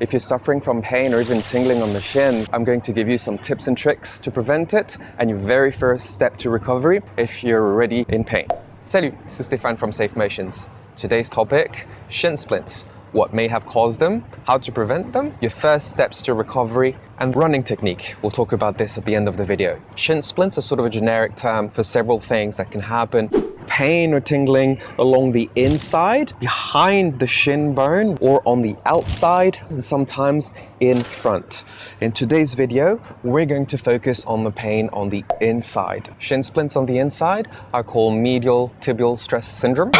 If you're suffering from pain or even tingling on the shin, I'm going to give you some tips and tricks to prevent it and your very first step to recovery if you're already in pain. Salut, c'est Stéphane from Safe Motions. Today's topic, shin splints. What may have caused them, how to prevent them, your first steps to recovery, and running technique. We'll talk about this at the end of the video. Shin splints are sort of a generic term for several things that can happen. Pain or tingling along the inside, behind the shin bone, or on the outside, and sometimes in front. In today's video, we're going to focus on the pain on the inside. Shin splints on the inside are called medial tibial stress syndrome,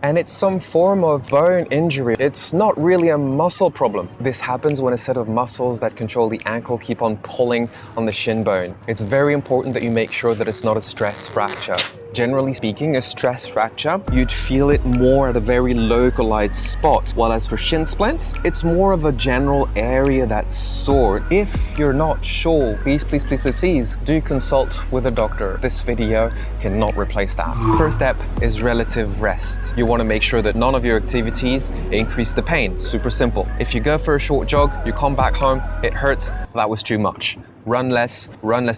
and it's some form of bone injury. It's not really a muscle problem. This happens when a set of muscles that control the ankle keep on pulling on the shin bone. It's very important that you make sure that it's not a stress fracture. Generally speaking, a stress fracture, you'd feel it more at a very localized spot, while as for shin splints, it's more of a general area that's sore. If you're not sure, please do consult with a doctor. This video cannot replace that. First step is relative rest. You want to make sure that none of your activities increase the pain. Super simple. If you go for a short jog, you come back home, it hurts, that was too much. Run less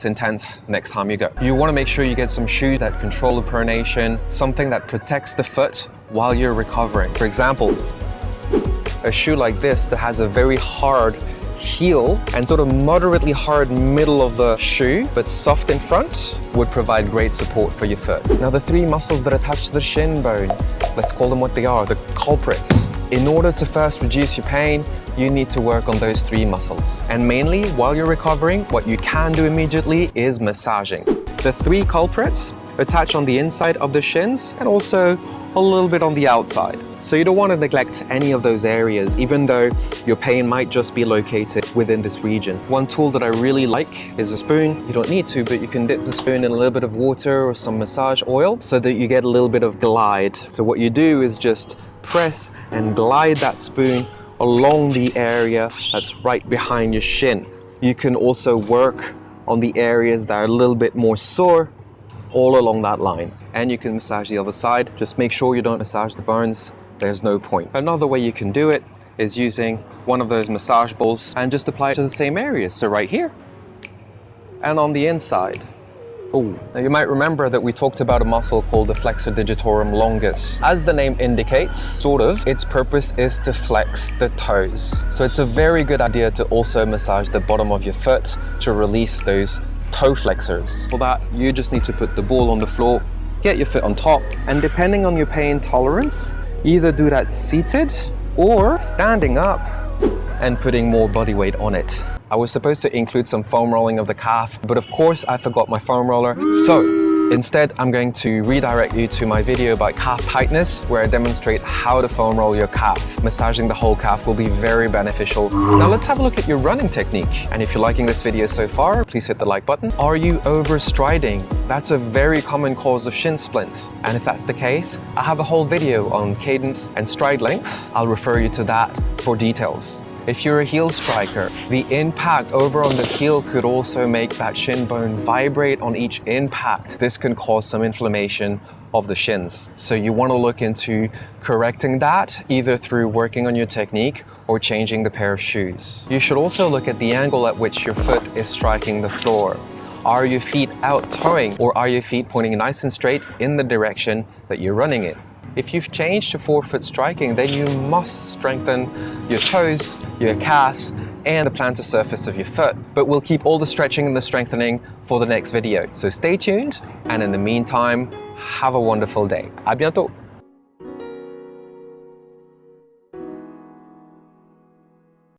intense next time you go. You want to make sure you get some shoes that control the pronation, something that protects the foot while you're recovering. For example, a shoe like this that has a very hard heel and sort of moderately hard middle of the shoe, but soft in front, would provide great support for your foot. Now the three muscles that attach to the shin bone, let's call them what they are, the culprits. In order to first reduce your pain, you need to work on those three muscles. And mainly, while you're recovering, what you can do immediately is massaging. The three culprits attach on the inside of the shins and also a little bit on the outside. So you don't want to neglect any of those areas, even though your pain might just be located within this region. One tool that I really like is a spoon. You don't need to, but you can dip the spoon in a little bit of water or some massage oil so that you get a little bit of glide. So what you do is just press and glide that spoon along the area that's right behind your shin. You can also work on the areas that are a little bit more sore all along that line. And you can massage the other side. Just make sure you don't massage the bones. There's no point. Another way you can do it is using one of those massage balls and just apply it to the same areas. So right here and on the inside. Oh, now you might remember that we talked about a muscle called the flexor digitorum longus. As the name indicates, sort of, its purpose is to flex the toes. So it's a very good idea to also massage the bottom of your foot to release those toe flexors. For that, you just need to put the ball on the floor, get your foot on top, and depending on your pain tolerance, either do that seated or standing up and putting more body weight on it. I was supposed to include some foam rolling of the calf, but of course I forgot my foam roller. So instead, I'm going to redirect you to my video about calf tightness, where I demonstrate how to foam roll your calf. Massaging the whole calf will be very beneficial. Now let's have a look at your running technique. And if you're liking this video so far, please hit the like button. Are you overstriding? That's a very common cause of shin splints. And if that's the case, I have a whole video on cadence and stride length. I'll refer you to that for details. If you're a heel striker, the impact over on the heel could also make that shin bone vibrate on each impact. This can cause some inflammation of the shins. So you want to look into correcting that, either through working on your technique or changing the pair of shoes. You should also look at the angle at which your foot is striking the floor. Are your feet out toeing, or are your feet pointing nice and straight in the direction that you're running in? If you've changed to forefoot striking, then you must strengthen your toes, your calves, and the plantar surface of your foot. But we'll keep all the stretching and the strengthening for the next video. So stay tuned, and in the meantime, have a wonderful day. À bientôt!